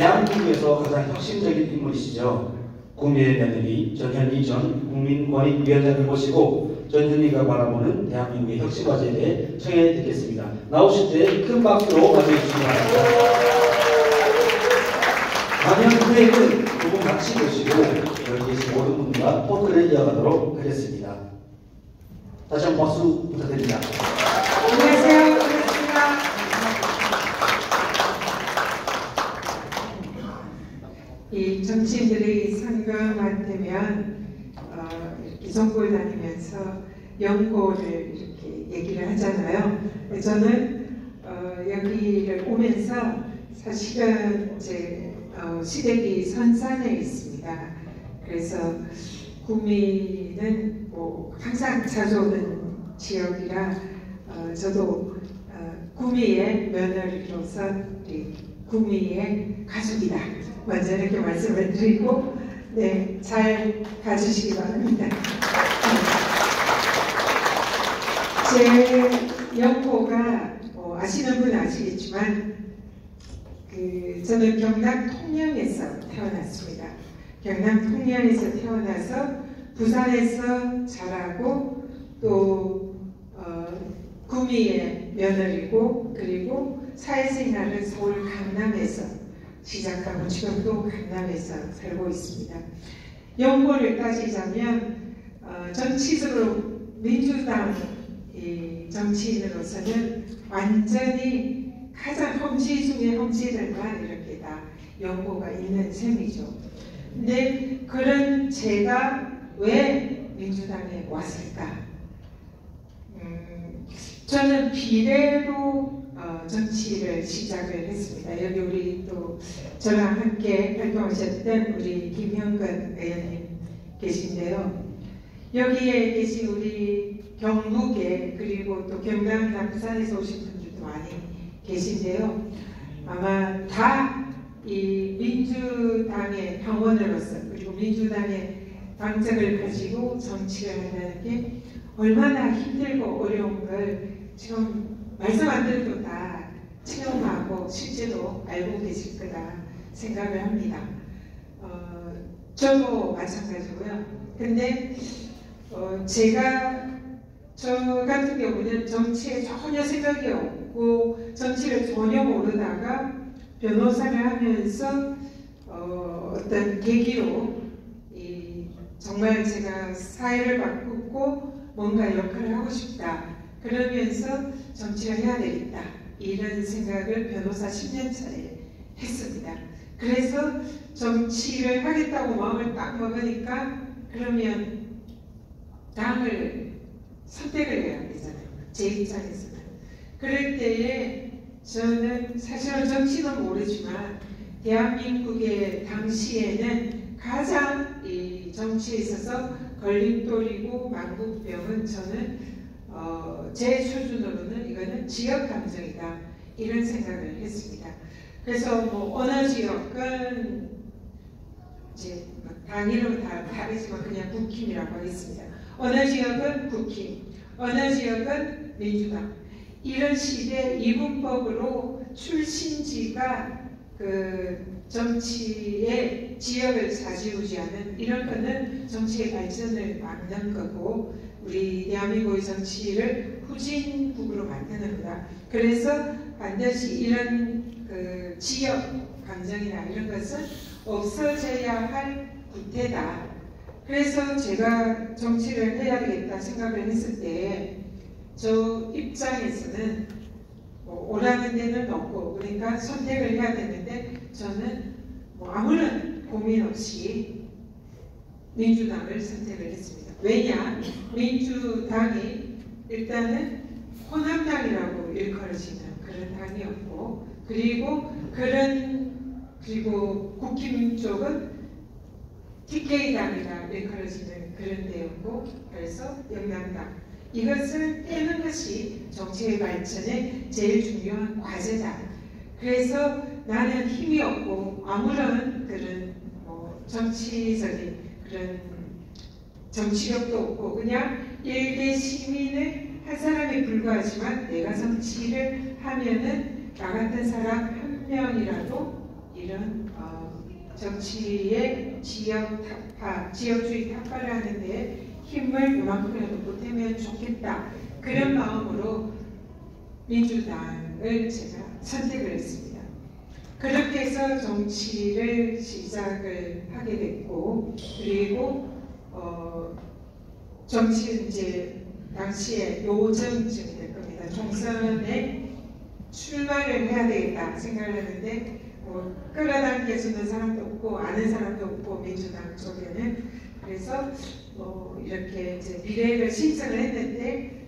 대한민국에서 가장 혁신적인 인물이시죠. 구미의 며느리 전현희 전 국민권익위원장을 모시고 전현희가 바라보는 대한민국의 혁신 과제에 대해 청해 듣겠습니다. 나오실 때 큰 박수로 맞이해 주시기 바랍니다. 강연 후에는 두 분 같이 보시고 여기 계신 모든 분과 토크를 이어가도록 하겠습니다. 다시 한번 박수 부탁드립니다. 안녕하세요. 반갑습니다. 이 정치인들이 선거만 되면 이렇게 정부를 다니면서 연고를 이렇게 얘기를 하잖아요. 저는 여기를 오면서 사실은 제 시댁이 선산에 있습니다. 그래서 구미는 뭐 항상 자주 오는 지역이라 저도 구미의 며느리로서 우리 구미의 가족이다. 먼저 이렇게 말씀을 드리고 네, 잘 가주시기 바랍니다. 제 연고가 아시는 분은 아시겠지만 저는 경남 통영에서 태어났습니다. 경남 통영에서 태어나서 부산에서 자라고 또 구미의 며느리고 그리고 사회생활을 서울 강남에서 시작하고 지금도 강남에서 살고 있습니다. 연고를 따지자면 정치적으로 민주당 정치인으로서는 완전히 가장 험지 중에 험지들만 이렇게 다 연고가 있는 셈이죠. 근데 그런 제가 왜 민주당에 왔을까? 저는 비례로 정치를 시작을 했습니다. 여기 우리 또 저랑 함께 활동하셨던 우리 김형근 의원님 계신데요. 여기에 계신 우리 경북에 그리고 또 경남이나 부산에서 오신 분들도 많이 계신데요. 아마 다 이 민주당의 당원으로서 그리고 민주당의 당적을 가지고 정치를 한다는 게 얼마나 힘들고 어려운 걸 지금 말씀 안 드려도 다 체험하고 실제로 알고 계실 거다 생각을 합니다. 저도 마찬가지고요. 근데 저 같은 경우는 정치에 전혀 생각이 없고 정치를 전혀 모르다가 변호사를 하면서 어떤 계기로 정말 제가 사회를 바꾸고 뭔가 역할을 하고 싶다. 그러면서 정치를 해야 되겠다. 이런 생각을 변호사 10년 차에 했습니다. 그래서 정치를 하겠다고 마음을 딱 먹으니까 그러면 당을 선택을 해야 되잖아요. 제 입장에서는. 그럴 때에 저는 사실은 정치는 모르지만 대한민국의 당시에는 가장 이 정치에 있어서 걸림돌이고 만국병은 저는 제 수준으로는 이거는 지역 감정이다 이런 생각을 했습니다. 그래서 뭐 어느 지역은 이제 단위로 다 다르지만 그냥 국힘이라고 하겠습니다. 어느 지역은 국힘, 어느 지역은 민주당. 이런 식의 이분법으로 출신지가 그 정치의 지역을 좌지우지하는 이런 거는 정치의 발전을 막는 거고 우리 대한민국의 정치를 후진국으로 만드는 거다. 그래서 반드시 이런 그 지역 감정이나 이런 것은 없어져야 할 구태다. 그래서 제가 정치를 해야 되겠다 생각을 했을 때 저 입장에서는 오라는 데는 없고 그러니까 선택을 해야 되는데 저는 아무런 고민 없이 민주당을 선택을 했습니다. 왜냐? 민주당이 일단은 호남당이라고 일컬어지는 그런 당이었고 그리고 국힘 쪽은 TK당이라 일컬어지는 그런 데였고 그래서 영남당 이것을 떼는 것이 정치의 발전의 제일 중요한 과제다. 그래서 나는 힘이 없고 아무런 그런 정치적인 그런 정치력도 없고 그냥 일개 시민의 한 사람에 불과하지만 내가 정치를 하면은 나 같은 사람 한 명이라도 이런 정치의 지역주의 타파를 하는데 힘을 요만큼이라도 보태면 좋겠다. 그런 마음으로 민주당을 제가 선택을 했습니다. 그렇게 해서 정치를 시작을 하게 됐고, 그리고 정치는 이제 당시에 요정쯤이 될 겁니다. 총선에 출마를 해야 되겠다 생각을 했는데 끌어당겨주는 사람도 없고 아는 사람도 없고 민주당 쪽에는. 그래서 이렇게 이제 비례를 신청을 했는데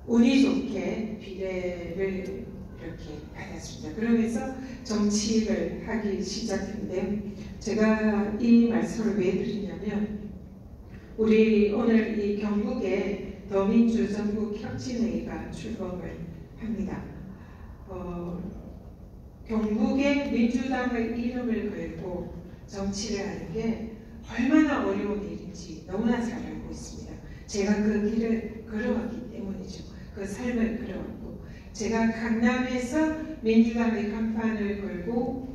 운이 좋게 비례를 이렇게 받았습니다. 그러면서 정치를 하기 시작했는데, 제가 이 말씀을 왜 드리냐면, 우리 오늘 이 경북에 더민주 전국혁신회의가 출범을 합니다. 경북에 민주당의 이름을 걸고 정치를 하는 게 얼마나 어려운 일인지 너무나 잘 알고 있습니다. 제가 그 길을 걸어왔기 때문이죠. 그 삶을 걸어왔고, 제가 강남에서 민주당의 간판을 걸고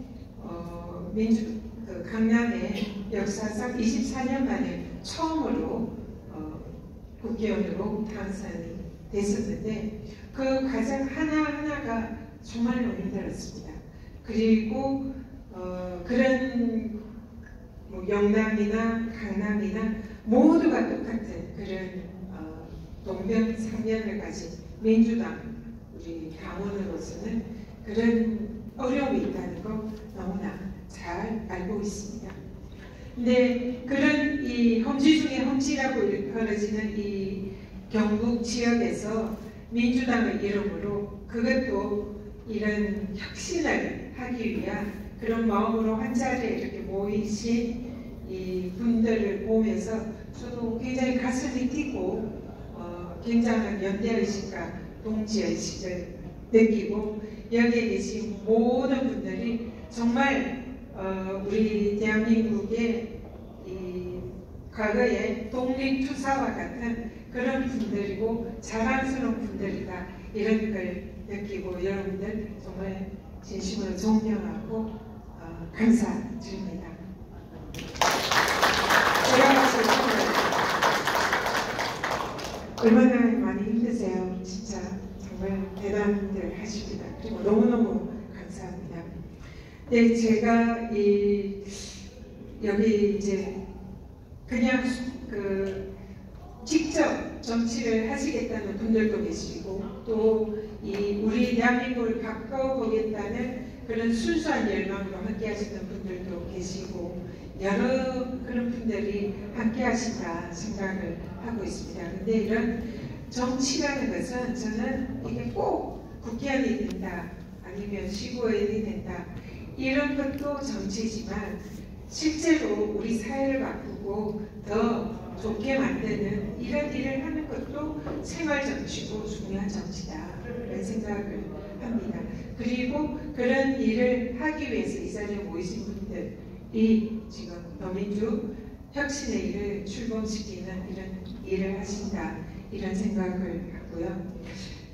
강남에 역사상 24년 만에 처음으로 국회의원으로 당선이 됐었는데, 그 과정 하나하나가 정말로 힘들었습니다. 그리고 그런 영남이나 강남이나 모두가 똑같은 그런 동병상련을 가진 민주당 우리 당원으로서는 그런 어려움이 있다는 거 너무나 잘 알고 있습니다. 근데 그런 이 험지 중에 험지라고 일컬어지는 이 경북 지역에서 민주당의 이름으로, 그것도 이런 혁신을 하기 위한 그런 마음으로 한 자리에 이렇게 모이신 이 분들을 보면서 저도 굉장히 가슴이 뛰고 굉장한 연대의식과 동지의식을 느끼고, 여기에 계신 모든 분들이 정말 우리 대한민국의 이 과거의 독립투사와 같은 그런 분들이고 자랑스러운 분들이다, 이런 걸 느끼고 여러분들 정말 진심으로 존경하고 감사드립니다. 제가 봤을 때 얼마나 많이 힘드세요. 진짜 정말 대단들 하십니다. 그리고 너무너무 감사합니다. 네, 제가 여기 이제 그냥 직접 정치를 하시겠다는 분들도 계시고, 또 우리 대한민국을 바꿔보겠다는 그런 순수한 열망으로 함께 하시는 분들도 계시고, 여러 그런 분들이 함께 하신다 생각을 하고 있습니다. 근데 이런 정치라는 것은 저는 이게 꼭 국회의원이 된다, 아니면 시구의원이 된다, 이런 것도 정치지만 실제로 우리 사회를 바꾸고 더 좋게 만드는 이런 일을 하는 것도 생활 정치고 중요한 정치다, 그런 생각을 합니다. 그리고 그런 일을 하기 위해서 이 자리에 모이신 분들이 지금 더민주 혁신회의를 출범시키는 이런 일을 하신다, 이런 생각을 하고요.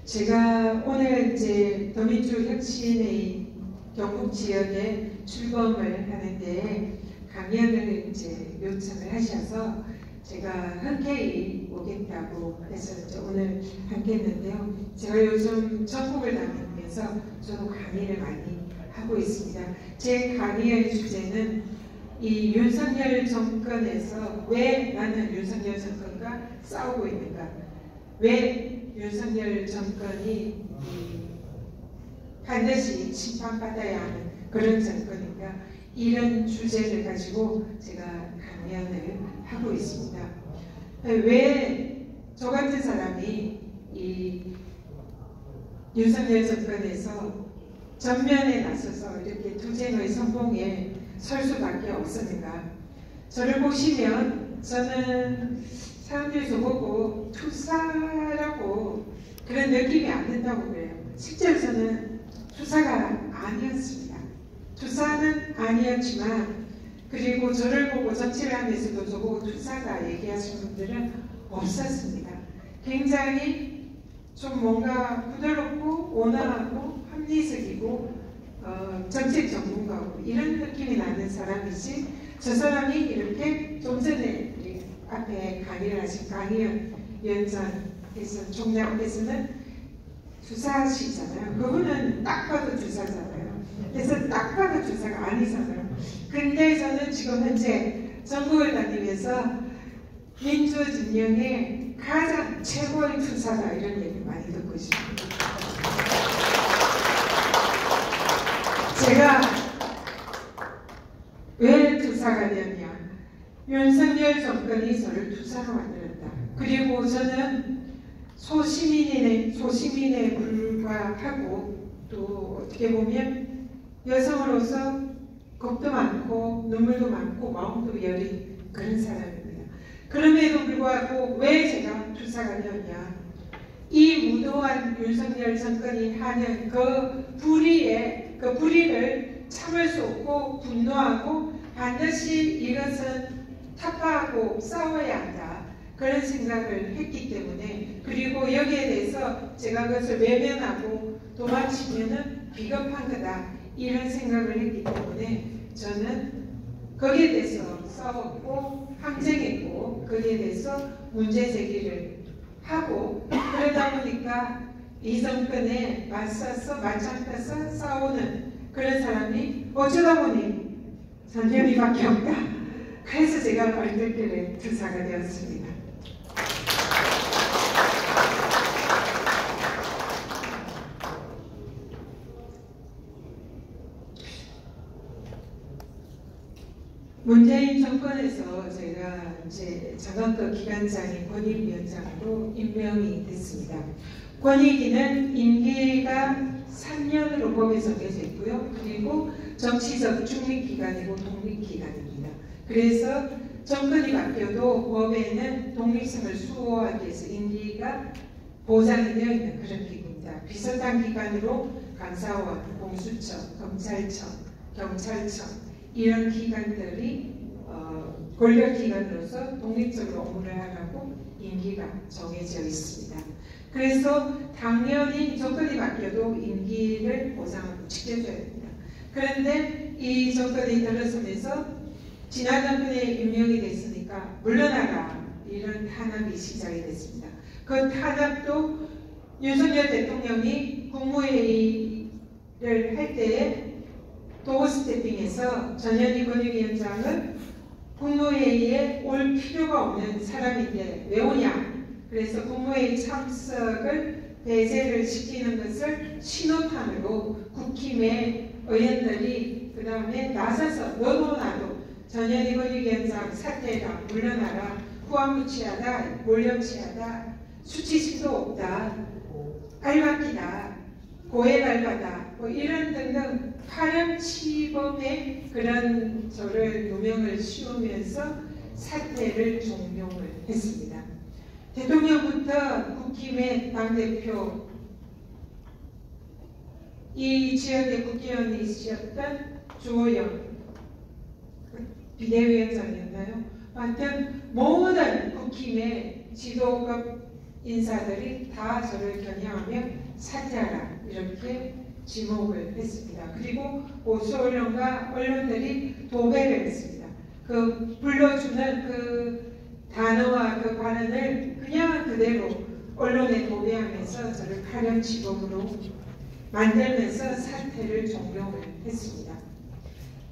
제가 오늘 이제 더민주 혁신회의 경북 지역에 출범을 하는데 강연을 이제 요청을 하셔서 제가 흔쾌히 오겠다고 해서 이제 오늘 함께 했는데요. 제가 요즘 전국을 다니면서 저도 강의를 많이 하고 있습니다. 제 강의의 주제는 이 윤석열 정권에서 왜 나는 윤석열 정권과 싸우고 있는가, 왜 윤석열 정권이 반드시 심판받아야 하는 그런 정권인가, 이런 주제를 가지고 제가 강연을 하고 있습니다. 왜 저 같은 사람이 이 윤석열 정권에서 전면에 나서서 이렇게 투쟁의 선봉에 설 수밖에 없었는가. 저를 보시면 저는 사람들이 저보고 투사라고 그런 느낌이 안 든다고 그래요. 실제로 저는 투사가 아니었습니다. 투사는 아니었지만, 그리고 저를 보고 정치를 하면서도 저보고 투사가 얘기하시는 분들은 없었습니다. 굉장히 좀 뭔가 부드럽고 온화하고 합리적이고 정책 전문가고 이런 느낌이 나는 사람이지, 저 사람이 이렇게 좀 전에 우리 앞에 강의를 하신 강의연 위원장께서 총장께서는 주사시잖아요. 그분은 딱 봐도 주사잖아요. 그래서 딱 봐도 주사가 아니잖아요. 근데 저는 지금 현재 전국을 다니면서 민주진영의 가장 최고의 주사다 이런 얘기 많이 듣고 있습니다. 제가 왜 투사가 되었냐? 윤석열 정권이 저를 투사로 만들었다. 그리고 저는 소시민에 불과하고 또 어떻게 보면 여성으로서 겁도 많고 눈물도 많고 마음도 여린 그런 사람입니다. 그럼에도 불구하고 왜 제가 투사가 되었냐? 이 무도한 윤석열 정권이 하는 그 불의를 참을 수 없고 분노하고 반드시 이것은 타파하고 싸워야 한다. 그런 생각을 했기 때문에, 그리고 여기에 대해서 제가 그것을 외면하고 도망치면은 비겁한 거다. 이런 생각을 했기 때문에 저는 거기에 대해서 싸웠고 항쟁했고 거기에 대해서 문제 제기를 하고, 그러다 보니까 이 정권에 맞서서 맞짱떠서 싸우는 그런 사람이 어쩌다 보니 전현희밖에 없다. 그래서 제가 얼떨결에 투사가 되었습니다. 문재인 정권에서 제가 이제 장관급 기관장인 권익위원장으로 임명이 됐습니다. 권익위는 임기가 3년으로 법에 정해져 있고요. 그리고 정치적 중립기관이고 독립기관입니다. 그래서 정권이 바뀌어도 법에는 독립성을 수호하기 위해서 임기가 보장이 되어 있는 그런 기구입니다. 비슷한 기관으로 감사원, 공수처, 검찰청, 경찰청 이런 기관들이 권력기관으로서 독립적으로 업무를 하라고 임기가 정해져 있습니다. 그래서 당연히 정권이 바뀌어도 임기를 보장하고 지켜줘야 됩니다. 그런데 이 정권이 들어서면서 지난 정권에 임명이 됐으니까 물러나라 이런 탄압이 시작이 됐습니다. 그 탄압도 윤석열 대통령이 국무회의를 할 때에 도어스태핑에서 전현희 권익위원장은 국무회의에 올 필요가 없는 사람인데 왜 오냐? 그래서 국무회의 참석을 배제를 시키는 것을 신호탄으로 국힘의 의원들이 그 다음에 나서서 너도 나도 전현희 권익위원장 사퇴가 물러나라, 후한무치하다, 몰염치하다, 수치심도 없다, 알박기다, 고해갈바다 뭐 이런 등등 파렴치범의 그런 저를 누명을 씌우면서 사퇴를 종용을 했습니다. 대통령부터 국힘의 당대표, 이 지역의 국회의원이셨던 주호영 비대위원장이었나요? 하여튼 모든 국힘의 지도급 인사들이 다 저를 겨냥하며 사퇴하라 이렇게 지목을 했습니다. 그리고 보수 언론과 언론들이 도배를 했습니다. 그 불러주는 그 단어와 그 발언을 그냥 그대로 언론에 도배하면서 저를 파렴치범으로 만들면서 사퇴를 종용을 했습니다.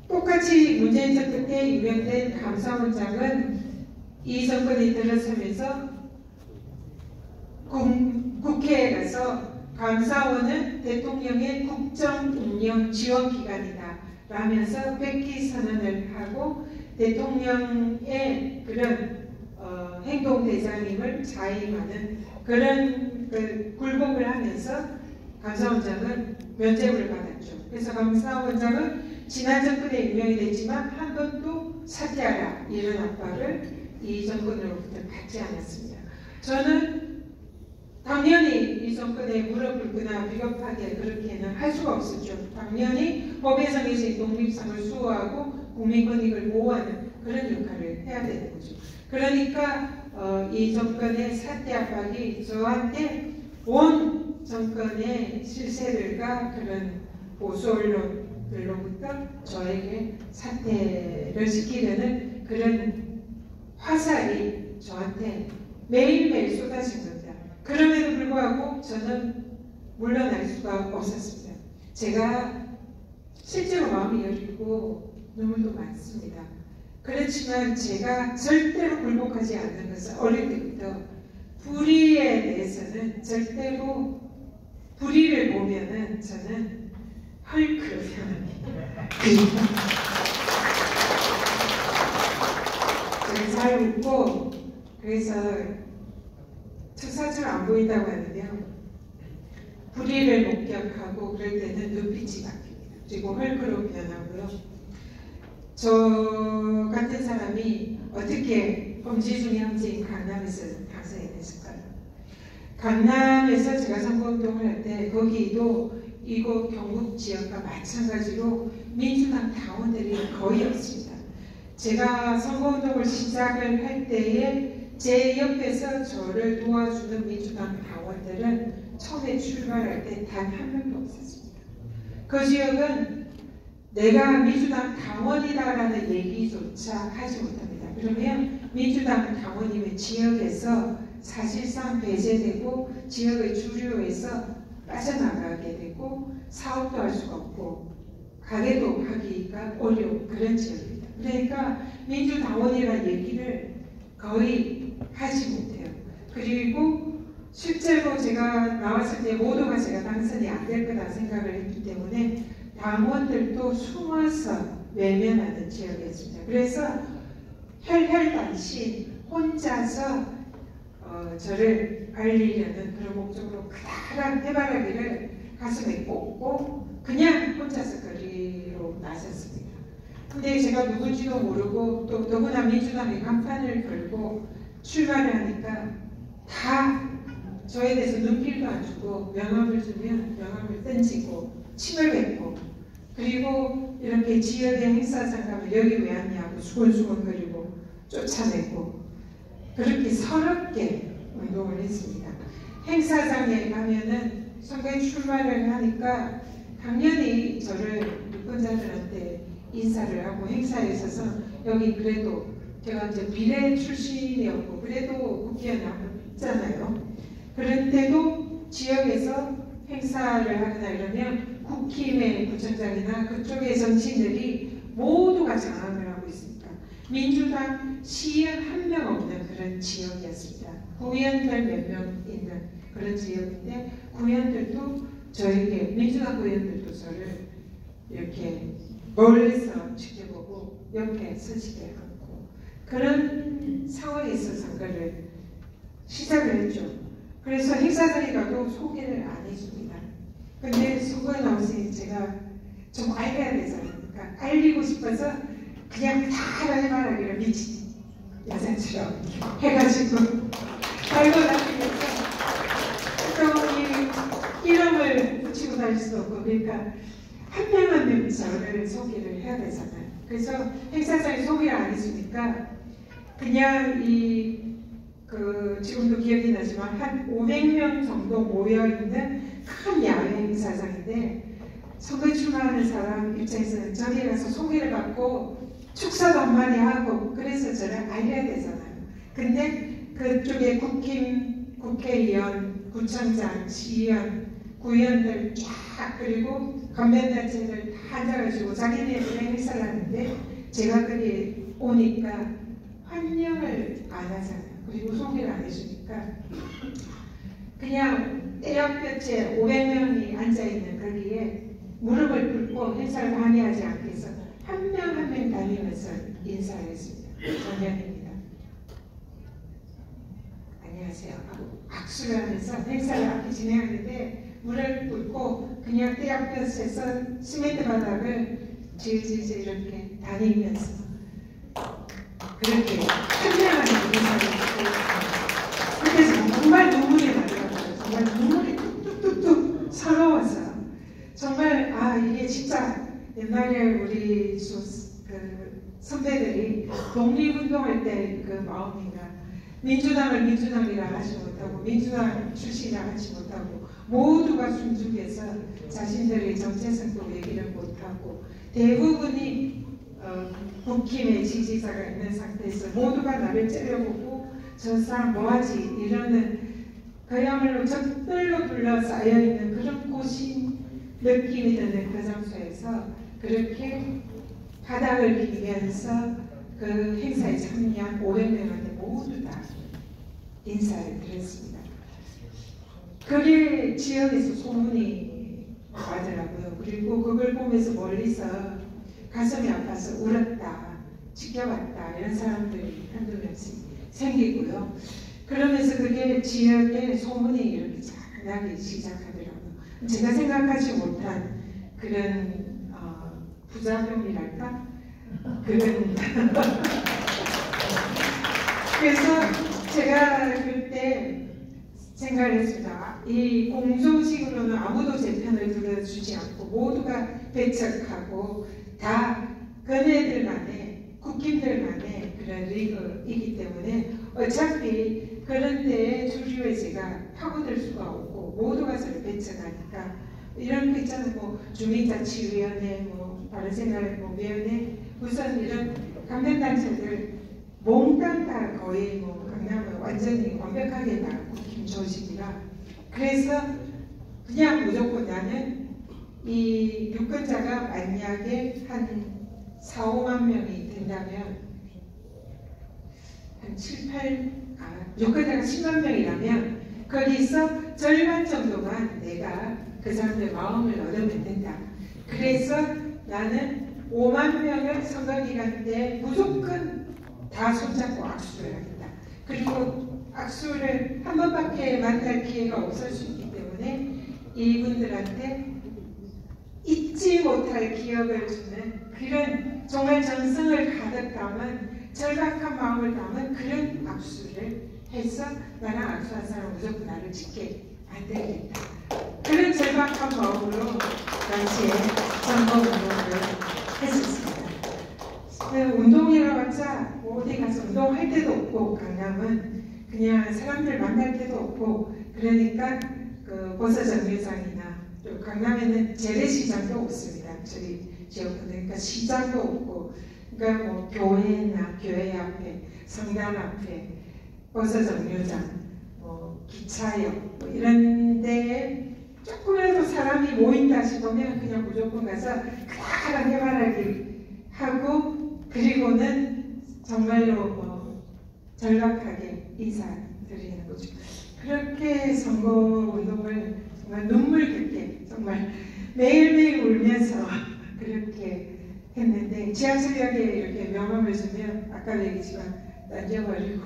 똑같이 문재인 정권 때 임명된 감사원장은 이 정권이 들어서면서 국회에 가서 감사원은 대통령의 국정운영 지원기관이다 라면서 뺏기 선언을 하고 대통령의 그런 행동대장임을 자임하는 그런 굴복을 하면서 감사원장은 면죄부를 받았죠. 그래서 감사원장은 지난 정권에 임명이 됐지만 한 번도 사퇴하라 이런 압박을 이 정권으로부터 받지 않았습니다. 저는 당연히 이 정권에 무릎을 꿇거나 비겁하게 그렇게는 할 수가 없었죠. 당연히 법에 정해진 독립성을 수호하고 국민 권익을 보호하는 그런 역할을 해야 되는 거죠. 그러니까 이 정권의 사퇴 압박이 저한테 온 정권의 실세들과 그런 보수 언론 사람들로부터 저에게 사퇴를 시키려는 그런 화살이 저한테 매일매일 쏟아진 겁니다. 그럼에도 불구하고 저는 물러날 수가 없었습니다. 제가 실제로 마음이 여리고 눈물도 많습니다. 그렇지만 제가 절대로 굴복하지 않는 것은 어릴 때부터 불의에 대해서는 절대로 불의를 보면은 저는 헐크를 표현합니다. 저는 잘 웃고 그래서 투사처럼 안 보인다고 하는데요. 불의를 목격하고 그럴 때는 눈빛이 바뀝니다. 그리고 헐크로 변하고요. 저 같은 사람이 어떻게 범죄중의 형제인 강남에서 당선이 됐을까요? 강남에서 제가 선거운동을 할 때 거기도 이곳 경북 지역과 마찬가지로 민주당 당원들이 거의 없습니다. 제가 선거운동을 시작을 할 때에 제 옆에서 저를 도와주는 민주당 당원들은 처음에 출발할 때 단 한 명도 없었습니다. 그 지역은 내가 민주당 당원이다라는 얘기조차 하지 못합니다. 그러면 민주당 당원이면 지역에서 사실상 배제되고 지역의 주류에서 빠져나가게 되고 사업도 할 수가 없고 가게도 하기가 어려운 그런 지역입니다. 그러니까 민주당원이라는 얘기를 거의 하지 못해요. 그리고 실제로 제가 나왔을 때 모두가 제가 당선이 안 될 거다 생각을 했기 때문에 당원들도 숨어서 외면하는 지역이었습니다. 그래서 혈혈단신 혼자서 저를 알리려는 그런 목적으로 커다란 해바라기를 가슴에 꽂고 그냥 혼자서 거리로 나섰습니다. 근데 제가 누군지도 모르고 또 더구나 민주당의 간판을 걸고 출마를 하니까 다 저에 대해서 눈길도 안 주고 명함을 주면 명함을 던지고 침을 뱉고 그리고 이렇게 지역의 행사장 가면 여기 왜 왔냐고 수근수근거리고 쫓아내고 그렇게 서럽게 운동을 했습니다. 행사장에 가면은 선거에 출마를 하니까 당연히 저를 유권자들한테 인사를 하고 행사에 있어서 여기 그래도 제가 이제 비례 출신이었고 그래도 국회의원 한번 있잖아요. 그런데도 지역에서 행사를 하거나 이러면 국힘의 구청장이나 그쪽의 정치인들이 모두가 장악을 하고 있습니다. 민주당 시의원 한 명 없는 그런 지역이었습니다. 구의원들 몇 명 있는 그런 지역인데 구의원들도 저에게 민주당 구의원들도 저를 이렇게 멀리서 지켜보고 옆에 서지게 하고 그런 상황에서 선거를 시작을 했죠. 그래서 행사장에 가도 소개를 안 해줍니다. 근데 선거에 나오시 제가 좀 알려야 되잖아요. 그러니까 알리고 싶어서 그냥 다 해바라기를 미친 여자처럼 해가지고 알고 다니면서 또 이 이름을 붙이고 다닐 수도 없고 그러니까 한 명 한 명 저를 소개를 해야 되잖아요. 그래서 행사장에 소개를 안 해주니까 그냥 지금도 기억이 나지만 한 500명 정도 모여있는 큰 야외 행사장인데 선거에 출마하는 사람 입장에서는 저기 가서 소개를 받고 축사도 한마디 하고 그래서 저를 알려야 되잖아요. 근데 그쪽에 국힘, 국회의원, 구청장, 시의원, 구의원들 쫙 그리고 건면단체들 다 앉아가지고 자기네들의 행사를 하는데 제가 거기 오니까 환영을 안 하잖아요. 그리고 소개를 안 해주니까 그냥 떼약볕에 500명이 앉아있는 거기에 무릎을 꿇고 행사를 방해하지 않기 위해서 한 명 한 명 다니면서 인사를 했습니다. 정연입니다. 안녕하세요 하고 악수를 하면서 행사를 앞에 진행하는데 무릎을 꿇고 그냥 떼약볕에서 시멘트 바닥을 질질 이렇게 다니면서 그렇게 현명하게 인사를 했고 그래서 정말 눈물이 나더라고요. 정말 눈물이 뚝뚝뚝뚝 서러워서 정말 이게 진짜 옛날에 우리 선배들이 독립운동할 때 그 마음인가 민주당을 민주당이라 하지 못하고 민주당 출신이라 하지 못하고 모두가 순죽해서 자신들의 정체성도 얘기를 못하고 대부분이 국힘의 지지자가 있는 상태에서 모두가 나를 째려보고 저 사람 뭐하지 이러는 그야말로 적들로 둘러싸여 있는 그런 고심 느낌이 드는 그 장소에서 그렇게 바닥을 비비면서 그 행사에 참여한 500명한테 모두 다 인사를 드렸습니다. 그게 지역에서 소문이 나더라고요. 그리고 그걸 보면서 멀리서 가슴이 아파서 울었다, 지켜봤다 이런 사람들이 한두 명씩 생기고요. 그러면서 그게 지역에 소문이 이렇게 잘 나기 시작하더라고요. 제가 생각하지 못한 그런 부작용이랄까? 그런 그래서 제가 그때 생각을 했습니다. 이 공조식으로는 아무도 제 편을 들어주지 않고 모두가 배척하고 다 그네들만의 국민들만의 그런 리그이기 때문에 어차피 그런 데에 주류에 제가 파고들 수가 없고 모두가 저를 배척하니까 이런 거 있잖아요. 뭐 주민자치위원회, 뭐 바른생활 위원회, 우선 이런 강변단체들 몽땅 다 거의 뭐 강남을 완전히 완벽하게 다 국힘 조직이라 그래서 그냥 무조건 나는 이 유권자가 만약에 한 4, 5만 명이 된다면 한 7, 8, 유권자가 10만 명이라면 거기서 절반 정도만 내가 그 사람들 마음을 얻으면 된다. 그래서 나는 5만 명을 선거기간 때 무조건 다 손잡고 악수를 하겠다. 그리고 악수를 한 번밖에 만날 기회가 없을 수 있기 때문에 이분들한테 잊지 못할 기억을 주는 그런 정말 정성을 가득 담은 절박한 마음을 담은 그런 악수를 해서 나랑 악수한 사람 무조건 나를 찍게 만들겠다. 그런 절박한 마음으로 당시에 선거운동을 했었습니다. 운동이라 봤자 어디 가서 운동할 데도 없고 강남은 그냥 사람들 만날 데도 없고 그러니까 그 버섯정류장이나 또 강남에는 재래시장도 없습니다. 저희 지역은 그러니까 시장도 없고 그러니까 뭐 교회나 교회 앞에 성당 앞에 버섯정류장 뭐 기차역 뭐 이런 데에 조금이라도 사람이 모인다 싶으면 그냥 무조건 가서 크다란 해바라기 하고 그리고는 정말로 뭐 절박하게 인사드리는 거죠. 그렇게 선거운동을 정말 눈물 깊게 정말 매일매일 울면서 그렇게 했는데 지하철역에 이렇게 명함을 주면 아까 얘기했지만 던져버리고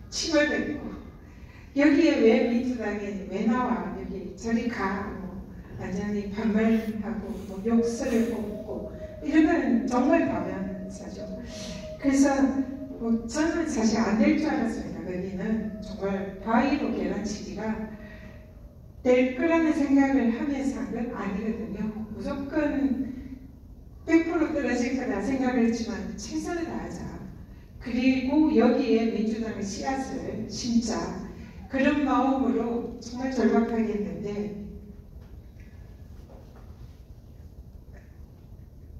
침을 뱉고 여기에 왜 민주당에 왜 나와 여기 저리 가 뭐 완전히 반말하고 뭐 욕설을 뽑고 이런 건 정말 가면사죠. 그래서 뭐 저는 사실 안 될 줄 알았습니다. 거기는 정말 바위로 계란치기가 될 거라는 생각을 하면서 한 건 아니거든요. 무조건 100% 떨어질 거다 생각을 했지만 최선을 다하자. 그리고 여기에 민주당의 씨앗을 심자. 그런 마음으로 정말 절박하게 했는데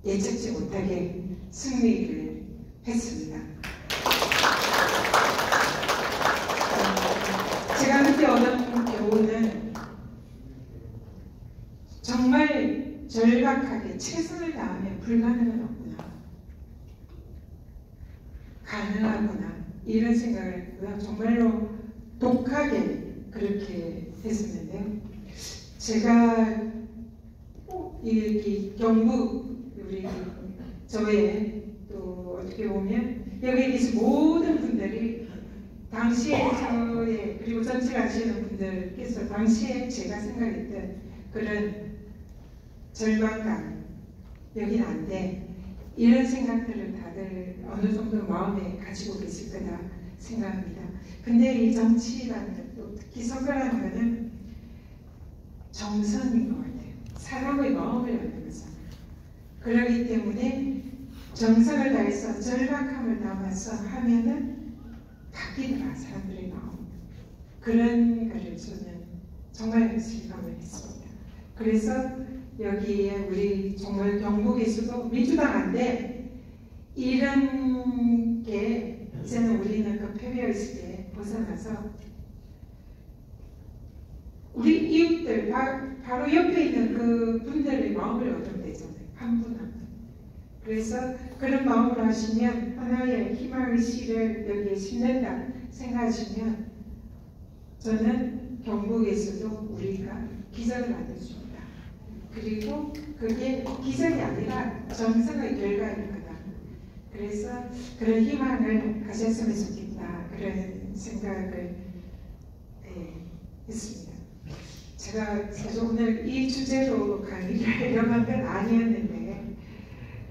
예측치 못하게 승리를 했습니다. 제가 그때 얻은 교훈은 정말 절박하게 최선을 다하면 불가능은 없구나. 가능하구나. 이런 생각을 했고요. 정말로 독하게 그렇게 했었는데요. 제가 이 경북 우리 저의 또 어떻게 보면 여기 계신 모든 분들이 당시에 저의 그리고 정치를 하시는 분들께서 당시에 제가 생각했던 그런 절망감 여긴 안 돼 이런 생각들을 다들 어느 정도 마음에 가지고 계실 거다 생각합니다. 근데 이 정치라는 것도 특히 선거라는 것은 정선인 것 같아요. 사람의 마음을 얻는 거잖아요. 그렇기 때문에 정성을 다해서 절박함을 담아서 하면은 바뀌더라 사람들의 마음. 그런 거를 저는 정말 실감을 했습니다. 그래서 여기에 우리 정말 경북에서도 민주당한데 이런 게 이제는 우리는 그 패배의식에 벗어나서 우리 이웃들 바로 옆에 있는 그 분들의 마음을 얻으면 되잖아요. 한 분 한 분. 그래서 그런 마음으로 하시면 하나의 희망의 씨를 여기에 심는다 생각하시면 저는 경북에서도 우리가 기적을 만들어줍니다. 그리고 그게 기적이 아니라 정성의 결과일 거다. 그래서 그런 희망을 가졌으면 좋겠다. 그런 생각을 했습니다. 제가 사실 오늘 이 주제로 강의를 하려고 한 건 아니었는데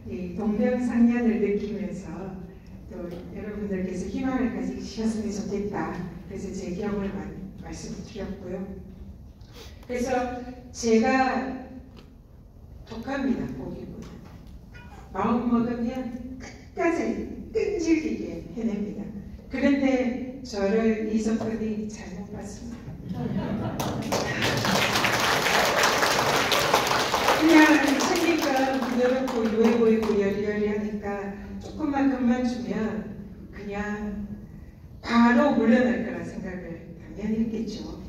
이 동병상련을 느끼면서 또 여러분들께서 희망을 가지셨으면 좋겠다. 그래서 제 경험을 말씀을 드렸고요. 그래서 제가 독합니다. 보기보다 마음 먹으면 끝까지 끈질기게 해냅니다. 그런데 저를 이 정권이 잘못 봤습니다. 그냥 생기가 부드럽고 유해 보이고 여리여리하니까 조금만 금만 주면 그냥 바로 물러날 거라 생각을 당연히 했겠죠.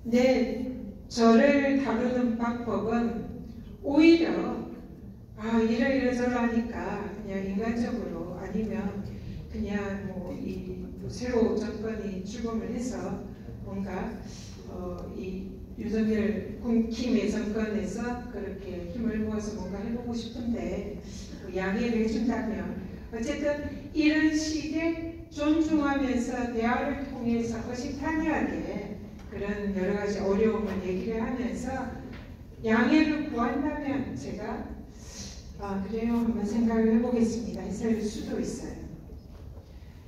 근데 저를 다루는 방법은 오히려 이러저러하니까 그냥 인간적으로 아니면 그냥 이 새로 정권이 출범을 해서 뭔가 이 윤석열 군킴의 정권에서 그렇게 힘을 모아서 뭔가 해보고 싶은데 양해를 해준다면 어쨌든 이런 식의 존중하면서 대화를 통해서 허심탄회하게 그런 여러 가지 어려움을 얘기를 하면서 양해를 구한다면 제가 그래요 한번 생각을 해보겠습니다 했을 수도 있어요.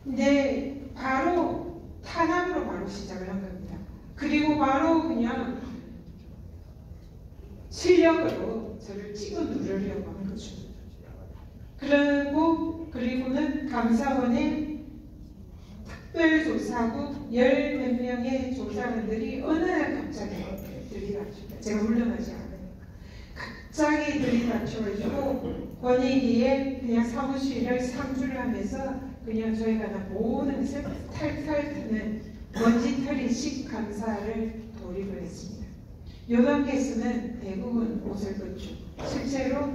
근데 바로 탄압으로 바로 시작을 한 겁니다. 그리고 바로 그냥 실력으로 저를 찍어 누르려고 한 거죠. 그리고는 감사원의 특별조사국 10몇 명의 조사관들이 어느 날 갑자기 들이닥쳐요. 제가 물러나지 않으니까. 갑자기 들이닥쳐가지고 권익위에 그냥 사무실을 상주를 하면서 그냥 저희가 다 모든 것을 탈탈 트는 먼지털이식 감사를 돌입을 했습니다. 요 단계에서는 대부분 옷을 벗죠. 실제로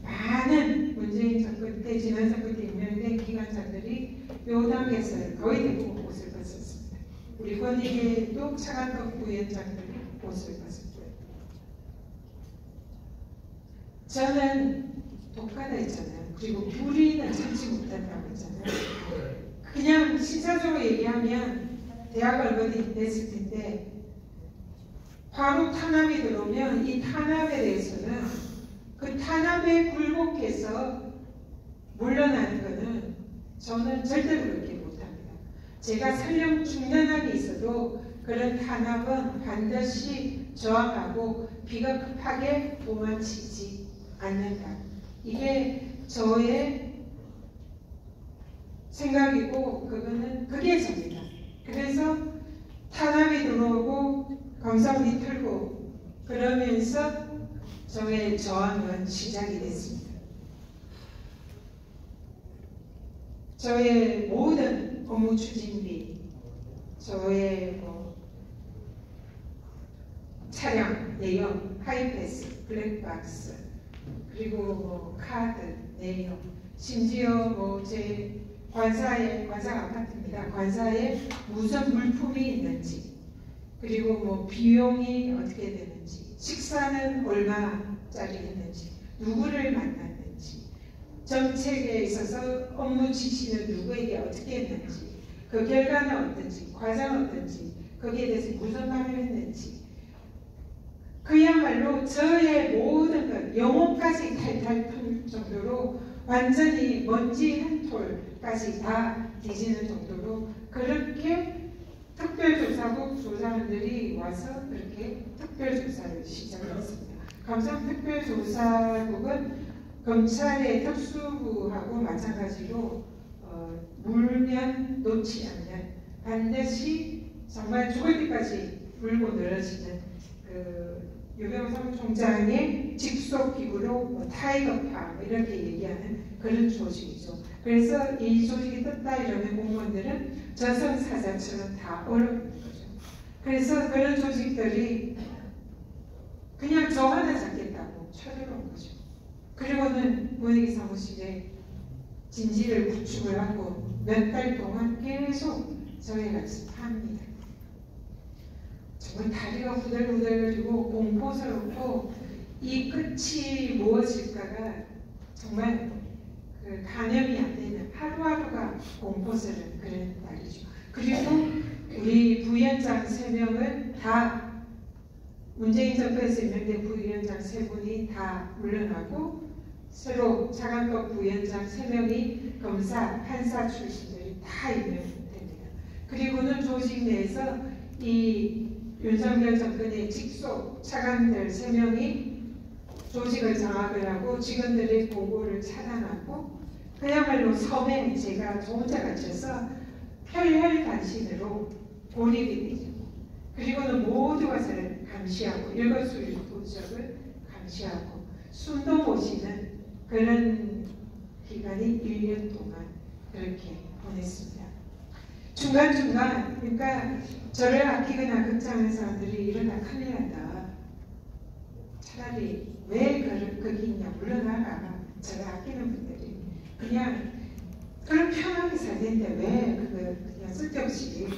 많은 문재인 정권 때, 지난 정권 때 임명된 기관장들이 요 단계에서는 거의 대부분 옷을 벗었습니다. 우리 권익위에도 차관급 부위원장들이 옷을 벗었고요. 저는 독하다 했잖아요. 그리고 불의는 참지 못한다고 했잖아요. 그냥 신사적으로 얘기하면 대학 얼굴이 됐을 텐데 바로 탄압이 들어오면 이 탄압에 대해서는 그 탄압에 굴복해서 물러나는 것은 저는 절대로 그렇게 못합니다. 제가 설령 죽는 한이 있어도 그런 탄압은 반드시 저항하고 비겁하게 도망치지 않는다. 이게 저의 생각이고 그게 접니다. 그래서 탄압이 들어오고 감사원이 털고 그러면서 저의 저항은 시작이 됐습니다. 저의 모든 업무 추진비, 저의 차량 내역, 하이패스, 블랙박스, 그리고 카드 내역, 심지어 제 관사가 아파트입니다. 관사에 무슨 물품이 있는지, 그리고 비용이 어떻게 되는지, 식사는 얼마짜리 했는지, 누구를 만났는지, 정책에 있어서 업무 지시는 누구에게 어떻게 했는지, 그 결과는 어떤지, 과정은 어떤지, 거기에 대해서 무슨 말을 했는지, 그야말로 저의 모든 것, 영혼까지 탈탈 털 정도로 완전히 먼지 한 톨까지 다 뒤지는 정도로 그렇게 특별조사국 조사관들이 와서 그렇게 특별조사를 시작했습니다. 감사원 특별조사국은 검찰의 특수부하고 마찬가지로 물면 놓지 않는 반드시 정말 죽을 때까지 물고 늘어지는 그 유병성 총장의 직속 기구로 뭐 타이거파 뭐 이렇게 얘기하는 그런 조직이죠. 그래서 이 조직이 떴다 이러면 공무원들은 저승사자처럼 다 얼어붙는 거죠. 그래서 그런 조직들이 그냥 저 하나 잡겠다고 쳐들어온 거죠. 그리고는 문희기 사무실에 진지를 구축을 하고 몇 달 동안 계속 저희가 합니다. 정말 다리가 후들후들거리고 공포스럽고 이 끝이 무엇일까가 정말 그 가늠이 안 되는 하루하루가 공포스러운 그런 날이죠. 그리고 우리 부위원장 3명은 다 문재인 정권에서 임명된 부위원장 3분이 다 물러나고 새로 차관급 부위원장 3명이 검사, 판사 출신들이 다 임명됩니다. 그리고는 조직 내에서 이 윤석열 정권의 직속 차관들 3명이 조직을 장악을 하고 직원들의 보고를 차단하고 그야말로 서맹 제가 저 혼자 갇혀서 혈혈단신으로 고립이 되죠. 그리고는 모두가 저를 감시하고 일거수일투족을 감시하고 숨도 못 쉬는 그런 기간이 1년 동안 그렇게 보냈습니다. 중간중간 그러니까 저를 아끼거나 걱정하는 사람들이 이러다 큰일 난다. 차라리 왜 거기 있냐 물러나라. 저를 아끼는 분들이 그냥 그런 편하게 살는데 왜 그걸 그냥 쓸데없이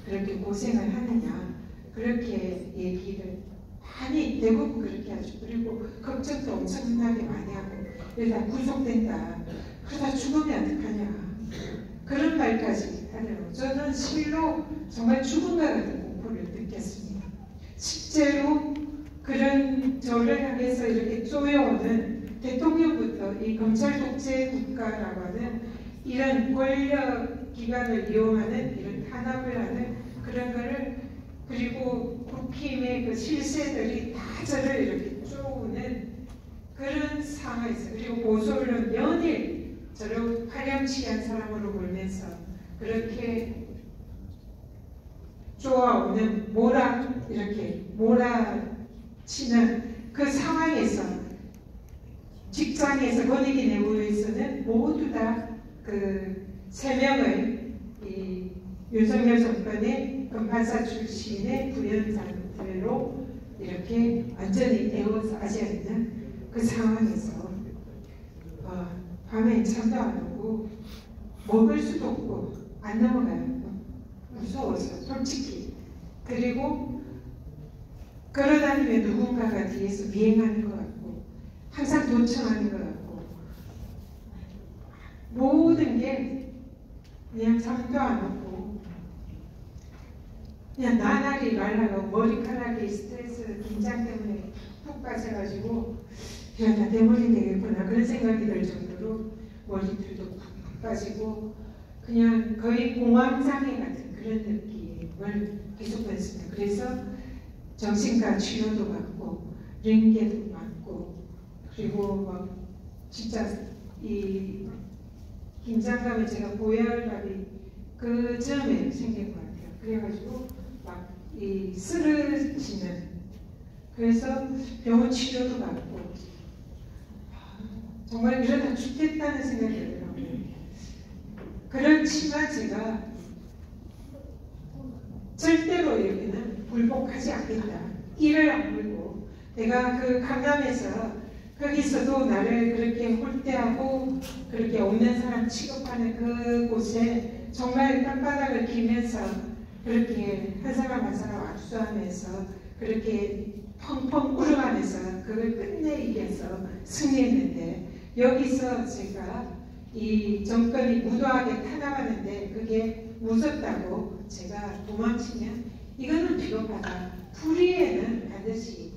그렇게 고생을 하느냐. 그렇게 얘기를 많이 대부분 그렇게 하죠. 그리고 걱정도 엄청나게 많이 하고 이러다 구속된다. 그러다 죽으면 어떡하냐. 그런 말까지 하더라고요. 저는 실로 정말 죽음과 같은 공포를 느꼈습니다. 실제로 그런 저를 향해서 이렇게 쪼여오는 대통령부터 이 검찰 독재 국가라고 하는 이런 권력 기관을 이용하는 이런 탄압을 하는 그런 거를 그리고 국힘의 그 실세들이 다 저를 이렇게 쪼우는 그런 상황에서 그리고 보수언론 연일 저를 파렴치한 사람으로 몰면서 그렇게 쪼아오는 이렇게 몰아치는 그 상황에서 직장에서 권익위 내부에서는 모두 다 그 3명의 이 윤석열 정권의 검판사 출신의 부위원장들로 이렇게 완전히 에워서 아지아있는 그 상황에서 밤에 잠도 안 오고 먹을 수도 없고 안 넘어가요. 무서워서 솔직히. 그리고 걸어다니면 누군가가 뒤에서 미행하는 것 같고 항상 도청하는 것 같고 모든 게 그냥 잠도 안 오고 그냥 나날이 말하고 머리카락이 스트레스 긴장 때문에 푹 빠져가지고 이러다 내 머리 되겠구나 그런 생각이 들 정도로 머리털도 푹 빠지고 그냥 거의 공황장애 같은 그런 느낌을 계속 받습니다. 그래서 정신과 치료도 받고 링게도 받고 그리고 막 진짜 이 긴장감에 제가 고혈압이 그 즈음에 생긴 것 같아요. 그래가지고 막 이 쓰러지는 그래서 병원 치료도 받고 정말 이러다 죽겠다는 생각이 들더라고요. 그렇지만 제가 절대로 여기는 굴복하지 않겠다. 이를 안 물고 내가 그 강남에서 거기서도 나를 그렇게 홀대하고 그렇게 없는 사람 취급하는 그곳에 정말 땅바닥을 기면서 그렇게 한 사람 한 사람 압수하면서 그렇게 펑펑 울어가면서 그걸 끝내 이겨서 승리했는데 여기서 제가 이 정권이 무도하게 탄압하는데 그게 무섭다고 제가 도망치면 이거는 비겁하다. 불의에는 반드시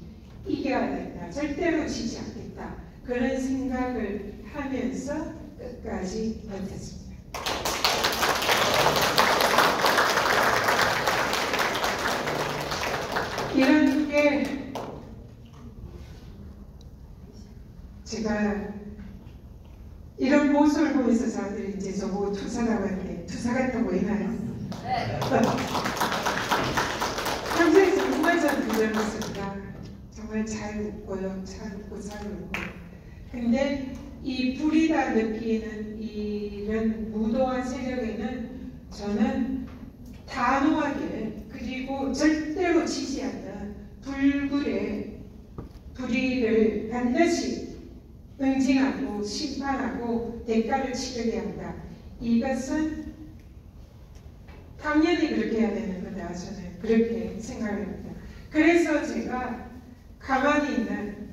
이겨야 된다. 절대로 지지 않겠다. 그런 생각을 하면서 끝까지 버텼습니다. 이런 게 제가 이런 모습을 보면서 사람들이 이제 저보고 투사라고 하는데 투사 같아 보이나요? 네. 평소에 정말 잘 부끄러웠습니다. 정말 정말 잘 웃고요. 잘 웃고 잘 웃고. 근데 이 불이다 느끼는 이런 무도한 세력에는 저는 단호하게 그리고 절대로 지지 않는 불의를 반드시 응징하고 심판하고 대가를 치르게 한다. 이것은 당연히 그렇게 해야 되는 거다. 저는 그렇게 생각을 합니다. 그래서 제가 가만히 있는,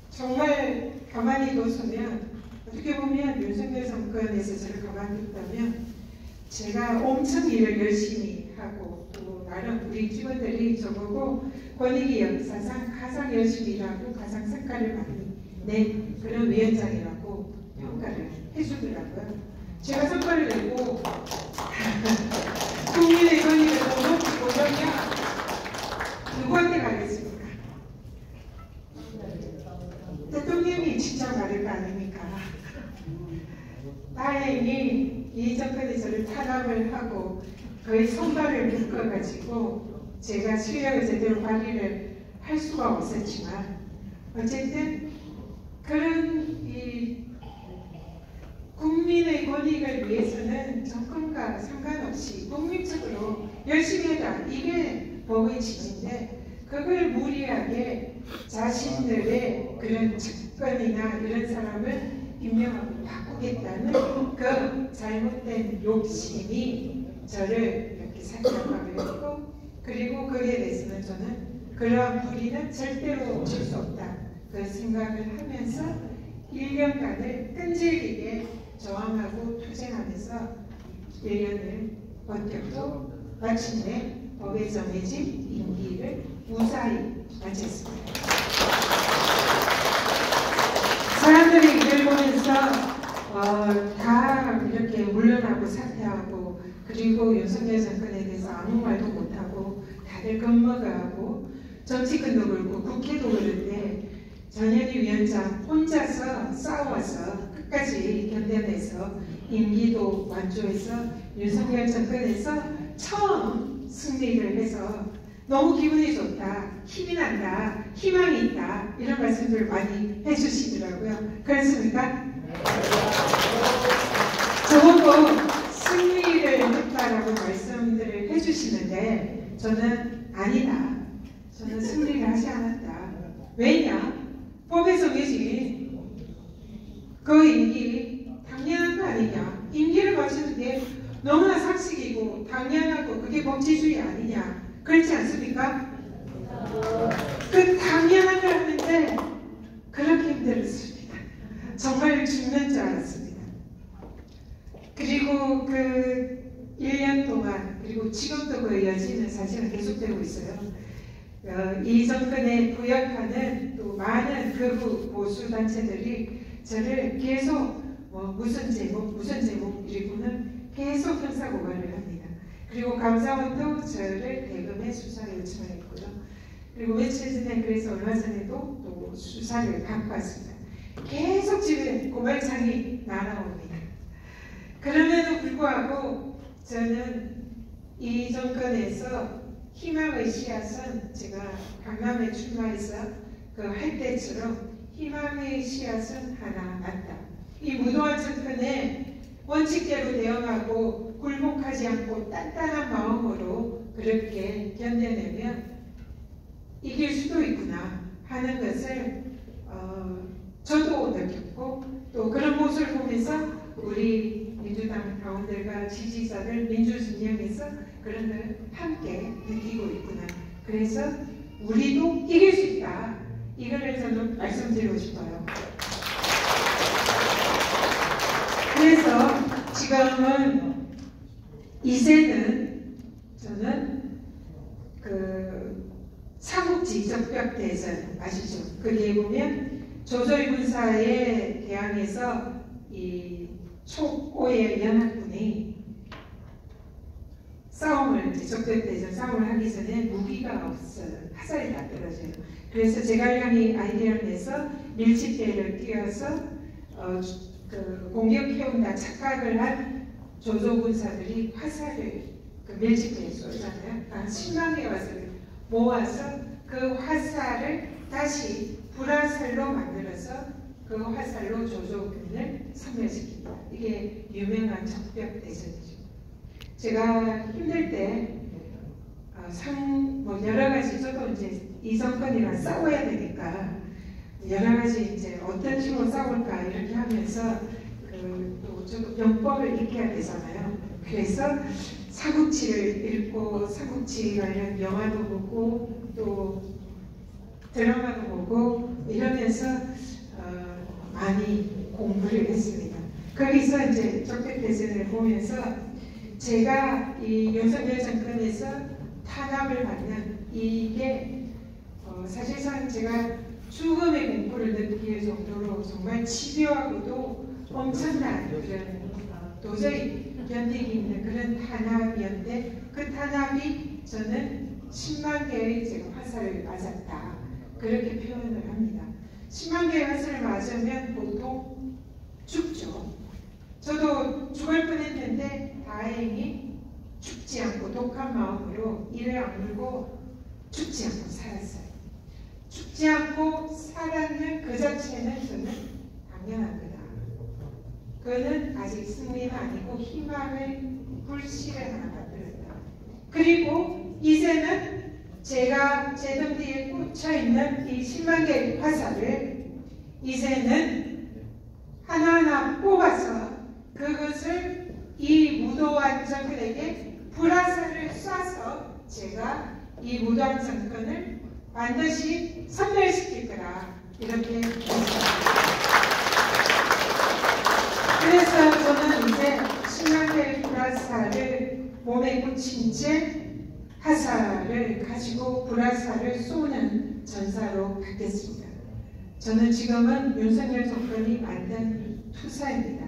정말 가만히 둬서면 어떻게 보면 윤석열 정권에서 저를 가만히 있다면 제가 엄청 일을 열심히 하고 또 나름 우리 직원들이 저보고 권익위 역사상 가장 열심히 일하고 가장 성과를 많이 낸 그런 위원장이라고 평가를 해주더라고요. 제가 성과를 내고 국민의 권익을 더 높이 보려면 누구한테 가겠습니까? 대통령이 직접 말할 거 아닙니까? 다행히 이 정권이 저를 탄압을 하고 거의 손발을 묶어가지고 제가 실력을 제대로 발휘를 할 수가 없었지만 어쨌든 그런 이 국민의 권익을 위해서는 정권과 상관없이 독립적으로 열심히 해라. 이게 법의 취지인데 그걸 무리하게 자신들의 그런 측근이나 이런 사람을 임명하고 바꾸겠다는 그 잘못된 욕심이 저를 이렇게 사기하게 했고, 그리고 거기에 대해서는 저는 그러한 불의는 절대로 줄 수 없다 그 생각을 하면서 1년간을 끈질기게 저항하고 투쟁하면서 1년을 버텼고 마침내 법에 정해진 임기를 무사히 마쳤습니다. 사람들이 이걸 보면서 다 이렇게 물러나고 사퇴하고 그리고 윤석열 정권에 대해서 아무 말도 못하고 다들 겁먹어하고 정치권도 그렇고 국회도 그런데 전현희 위원장 혼자서 싸워서 끝까지 견뎌내서 임기도 완주해서 윤석열 정권에서 처음 승리를 해서 너무 기분이 좋다, 힘이 난다, 희망이 있다 이런 말씀들 많이 해주시더라고요. 그렇습니까? 저보고 승리를 했다라고 말씀들을 해주시는데 저는 아니다. 저는 승리를 하지 않았다. 왜냐? 법에 정해진 그 임기 당연한 거 아니냐? 임기를 마치는 게 너무나 상식이고 당연하고 그게 법치주의 아니냐? 그렇지 않습니까? 그 당연한 걸 하는데 그렇게 힘들었습니다. 정말 죽는 줄 알았습니다. 그리고 그 1년 동안 그리고 지금도 그 여지는 사실은 계속되고 있어요. 이 정권에 부역하는 또 많은 극우 보수 단체들이 저를 계속 무슨 제목 이러고는 계속 형사고발을 합니다. 그리고 감사원도 저를 대검에 수사 요청을 했고요. 그리고 며칠 전에 그래서 얼마 전에도 또 수사를 받고 왔습니다. 계속 지금 고발장이 날아옵니다. 그럼에도 불구하고 저는 이 정권에서 희망의 씨앗은 제가 강남에 출마해서 그 할 때처럼 희망의 씨앗은 하나 났다. 이 무도한 정권에 원칙대로 대응하고 굴복하지 않고 단단한 마음으로 그렇게 견뎌내면 이길 수도 있구나 하는 것을 저도 느꼈고 또 그런 모습을 보면서 우리 민주당 당원들과 지지자들 민주진영에서 그런 걸 함께 느끼고 있구나. 그래서 우리도 이길 수 있다. 이거를 저는 말씀드리고 싶어요. 그래서 지금은 이제는 저는 그 삼국지 적벽 대전 아시죠? 거기에 보면 조조의 군사에 대항해서 이 초고의 연합군이 적벽 대전 싸움을 하기 전에 무기가 없어요. 화살이 다 떨어져요. 그래서 제갈량이 아이디어를 내서 밀집대를 띄워서 그 공격해온다 착각을 한 조조 군사들이 화살을 그 밀집대에 쏘잖아요. 10만 개 화살을 모아서 그 화살을 다시 불화살로 만들어서 그 화살로 조조균을 섬멸시킨다. 이게 유명한 적벽 대전이죠. 제가 힘들 때 여러 가지 저도 이제 이 정권이랑 싸워야 되니까 여러 가지 이제 어떤 식으로 싸울까 이렇게 하면서 또 저도 병법을 익혀야 되잖아요. 그래서 삼국지를 읽고 삼국지 관련 영화도 보고 또 드라마도 보고 이러면서 많이 공부를 했습니다. 거기서 이제 적벽대전을 보면서 제가 이 윤석열 정권에서 탄압을 받는 이게 사실상 제가 죽음의 공포를 느낄 정도로 정말 집요하고도 엄청난 그런 도저히 견디기 힘든 그런 탄압이었는데 그 탄압이 저는 10만 개의 제가 화살을 맞았다. 그렇게 표현을 합니다. 10만 개의 화살을 맞으면 보통 죽죠. 저도 죽을 뻔했는데 다행히 죽지 않고 독한 마음으로 이를 악물고 죽지 않고 살았어요. 죽지 않고 살았는 그 자체는 저는 당연한 거다. 그거는 아직 승리는 아니고 희망을 불씨를 하나 만들었다. 그리고 이제는 제가 제 등 뒤에 꽂혀있는 이 10만 개의 화살을 이제는 하나하나 뽑아서 그것을 이 무도한 정권에게 불화살을 쏴서 제가 이 무도한 정권을 반드시 섬멸시킬 거라 이렇게 했습니다. 그래서 저는 이제 10만 개의 불화살을 몸에 꽂힌 채 화살을 가지고 불화살을 쏘는 전사로 바뀌었습니다. 저는 지금은 윤석열 정권이 만든 투사입니다.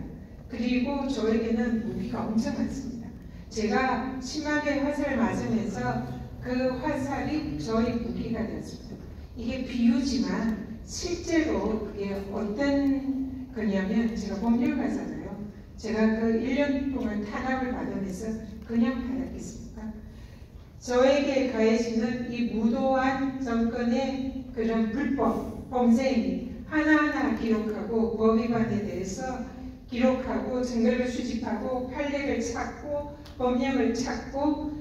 그리고 저에게는 무기가 엄청 많습니다. 제가 10만 개의 화살을 맞으면서 그 화살이 저의 무기가 되었습니다. 이게 비유지만 실제로 그게 어떤 거냐면 제가 법률가잖아요. 제가 그 1년 동안 탄압을 받으면서 그냥 받았겠습니까? 저에게 가해지는 이 무도한 정권의 그런 불법, 범죄행위 하나하나 기록하고 법위반에 대해서 기록하고 증거를 수집하고 판례를 찾고 법령을 찾고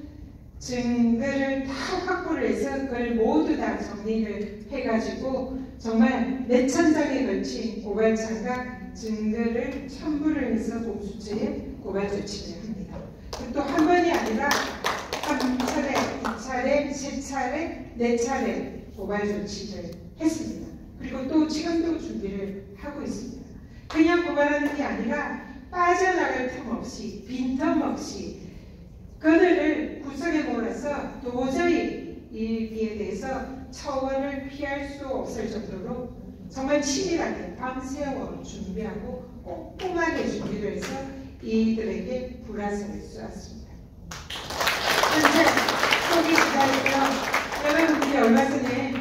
증거를 다 확보를 해서 그걸 모두 다 정리를 해가지고 정말 몇천 장에 걸친 고발장과 증거를 첨부를 해서 공수처에 고발 조치를 합니다. 또 한 번이 아니라 한 차례, 두 차례, 세 차례, 네 차례 고발 조치를 했습니다. 그리고 또 지금도 준비를 하고 있습니다. 그냥 고발하는 게 아니라 빠져나갈 틈 없이 빈틈 없이 그들을 구석에 몰아서 도저히 이에 대해서 처벌을 피할 수 없을 정도로 정말 치밀하게 밤새워 준비하고 꼼꼼하게 준비를 해서 이들에게 불화살을 쏘았습니다. 현재 속이 시달리며 여러분들이 얼마 전에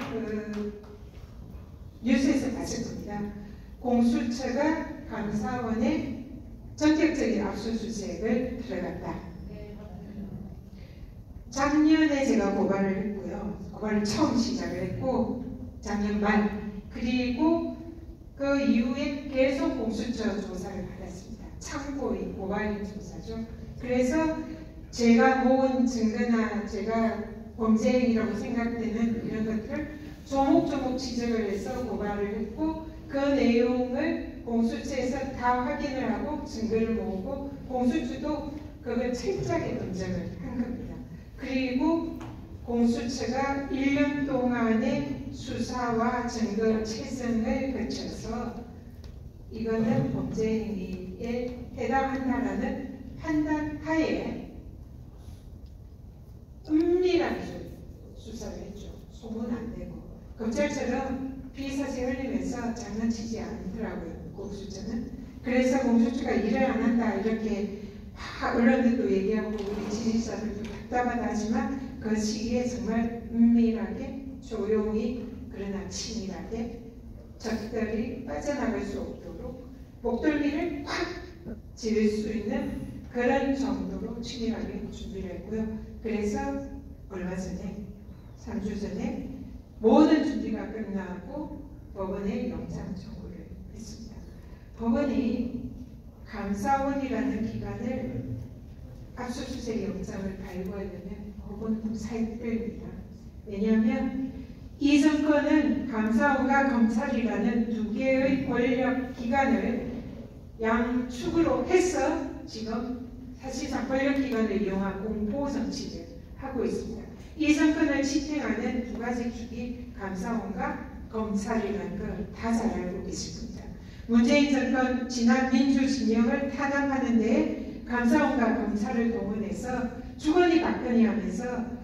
뉴스에서 봤을 겁니다. 공수처가 감사원에 전격적인 압수수색을 들어갔다. 작년에 제가 고발을 했고요. 고발을 처음 시작을 했고 작년 말 그리고 그 이후에 계속 공수처 조사를 받았습니다. 참고인 고발인 조사죠. 그래서 제가 모은 증거나 제가 범죄행위라고 생각되는 이런 것들을 조목조목 지적을 해서 고발을 했고 그 내용을 공수처에서 다 확인을 하고 증거를 모으고 공수처도 그걸 철저하게 인정을 한 겁니다. 그리고 공수처가 1년 동안의 수사와 증거 채증을 거쳐서 이거는 범죄행위에 해당한다라는 판단 하에 은밀하게 수사를 했죠. 소문 안 내고. 검찰처럼 피의사실 흘리면서 장난치지 않더라고요. 공수처는. 그래서 공수처가 일을 안 한다 이렇게 언론들도 얘기하고 우리 지지자들도 답답하다 하지만 그 시기에 정말 은밀하게 조용히 그러나 치밀하게 적들이 빠져나갈 수 없도록 목덜미를 팍 지를 수 있는 그런 정도로 치밀하게 준비를 했고요. 그래서 얼마 전에 3주 전에 모든 준비가 끝나고 법원에 영장 청구를 했습니다. 법원이 감사원이라는 기관을 압수수색 영장을 발부하려면 법원은 살필입니다. 왜냐하면 이 정권은 감사원과 검찰이라는 두 개의 권력 기관을 양축으로 해서 지금 사실상 권력기관을 이용한 공포 정치를 하고 있습니다. 이 정권을 지탱하는 두 가지 축이 감사원과 검찰이라는 걸 다 잘 알고 계실 겁니다. 문재인 정권 지난 민주진영을 탄압하는 데 감사원과 검찰을 동원해서 주거니 받거니 하면서